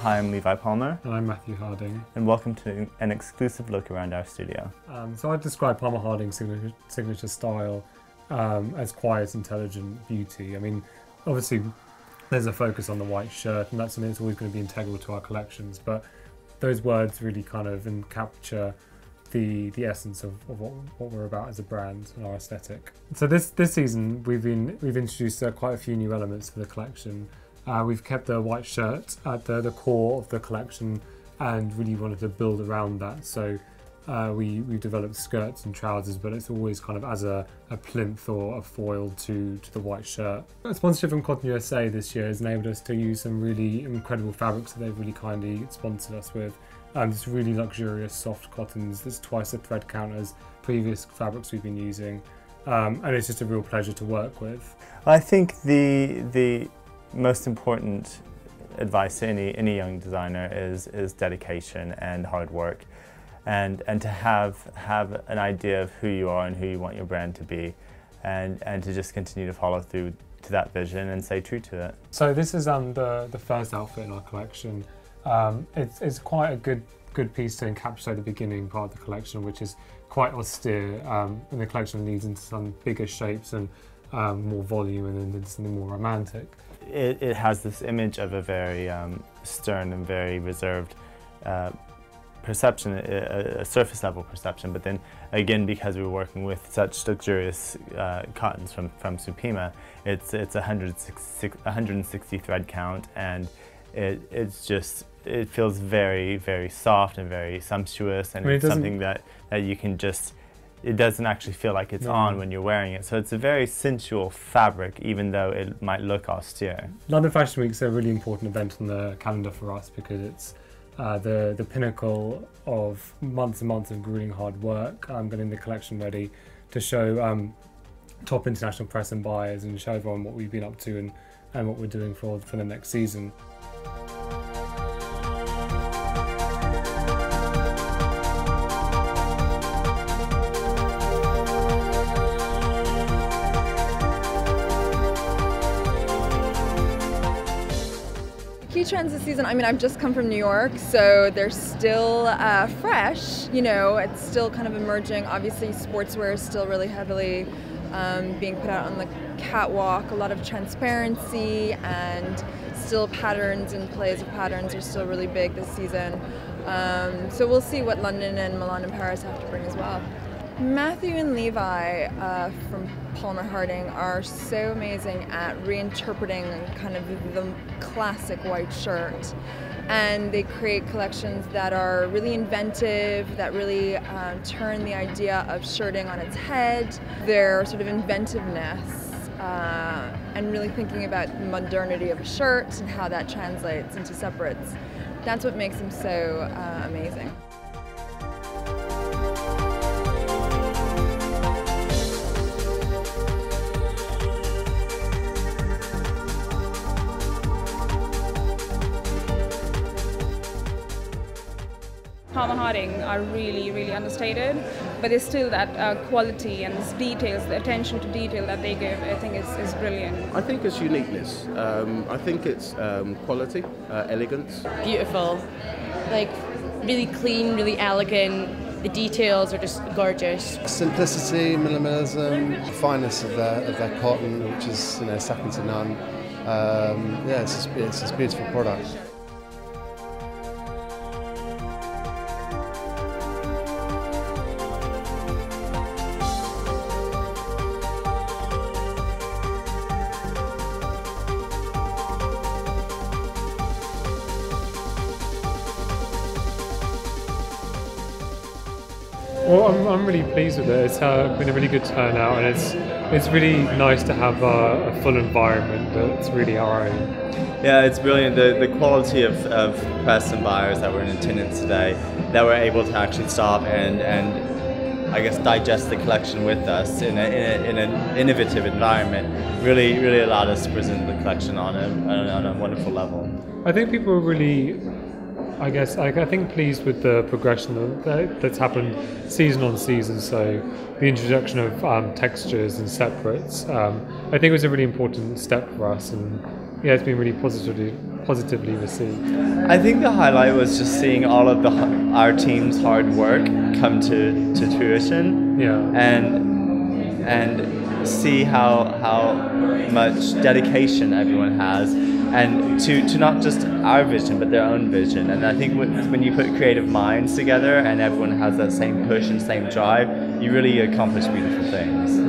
Hi, I'm Levi Palmer. And I'm Matthew Harding. And welcome to an exclusive look around our studio. So I'd describe Palmer Harding's signature style as quiet, intelligent beauty. I mean, obviously there's a focus on the white shirt, and that's something that's always going to be integral to our collections, but those words really kind of capture the essence of what we're about as a brand and our aesthetic. So this season we've introduced quite a few new elements to the collection. We've kept the white shirt at the core of the collection and really wanted to build around that. So we developed skirts and trousers, but it's always kind of as a plinth or a foil to the white shirt. A sponsorship from Cotton USA this year has enabled us to use some really incredible fabrics that they've really kindly sponsored us with. It's really luxurious soft cottons. There's twice the thread count as previous fabrics we've been using, and it's just a real pleasure to work with. I think the most important advice to any young designer is dedication and hard work, and to have an idea of who you are and who you want your brand to be, and to just continue to follow through to that vision and stay true to it. So this is the first outfit in our collection. It's quite a good piece to encapsulate the beginning part of the collection, which is quite austere, and the collection leads into some bigger shapes and more volume, and then something more romantic. It has this image of a very stern and very reserved perception, a surface level perception, but then again, because we were working with such luxurious cottons from Supima, it's 160 thread count, and it feels very, very soft and very sumptuous, and it's something that you can just, it doesn't actually feel like it's on when you're wearing it. So it's a very sensual fabric, even though it might look austere. London Fashion Week is a really important event on the calendar for us because it's the pinnacle of months and months of grueling hard work, getting the collection ready to show top international press and buyers and show everyone what we've been up to and what we're doing for the next season. Key trends this season, I mean, I've just come from New York, so they're still fresh, you know, it's still kind of emerging. Obviously, sportswear is still really heavily being put out on the catwalk. A lot of transparency and still patterns and plays of patterns are still really big this season. So we'll see what London and Milan and Paris have to bring as well. Matthew and Levi from Palmer Harding are so amazing at reinterpreting kind of the classic white shirt, and they create collections that are really inventive, that really turn the idea of shirting on its head, their sort of inventiveness, and really thinking about the modernity of a shirt and how that translates into separates. That's what makes them so amazing. Palmer Harding are really, really understated, but there's still that quality and details, the attention to detail that they give, I think is brilliant. I think it's uniqueness. I think it's quality, elegance. Beautiful, like really clean, really elegant. The details are just gorgeous. Simplicity, minimalism, fineness of their cotton, which is second to none. Yeah, it's a beautiful product. Well, I'm really pleased with it. It's been a really good turnout, and it's really nice to have a full environment that's really our own. Yeah, it's brilliant. The quality of press and buyers that were in attendance today, that were able to actually stop and I guess digest the collection with us in an innovative environment, really allowed us to present the collection on a wonderful level. I think people were really, I think pleased with the progression that's happened season on season. So the introduction of textures and separates, I think was a really important step for us, and yeah, it's been really positively positively received? I think the highlight was just seeing all of our team's hard work come to fruition. Yeah. And see how much dedication everyone has, and to not just our vision but their own vision. And I think when you put creative minds together and everyone has that same push and same drive, you really accomplish beautiful things.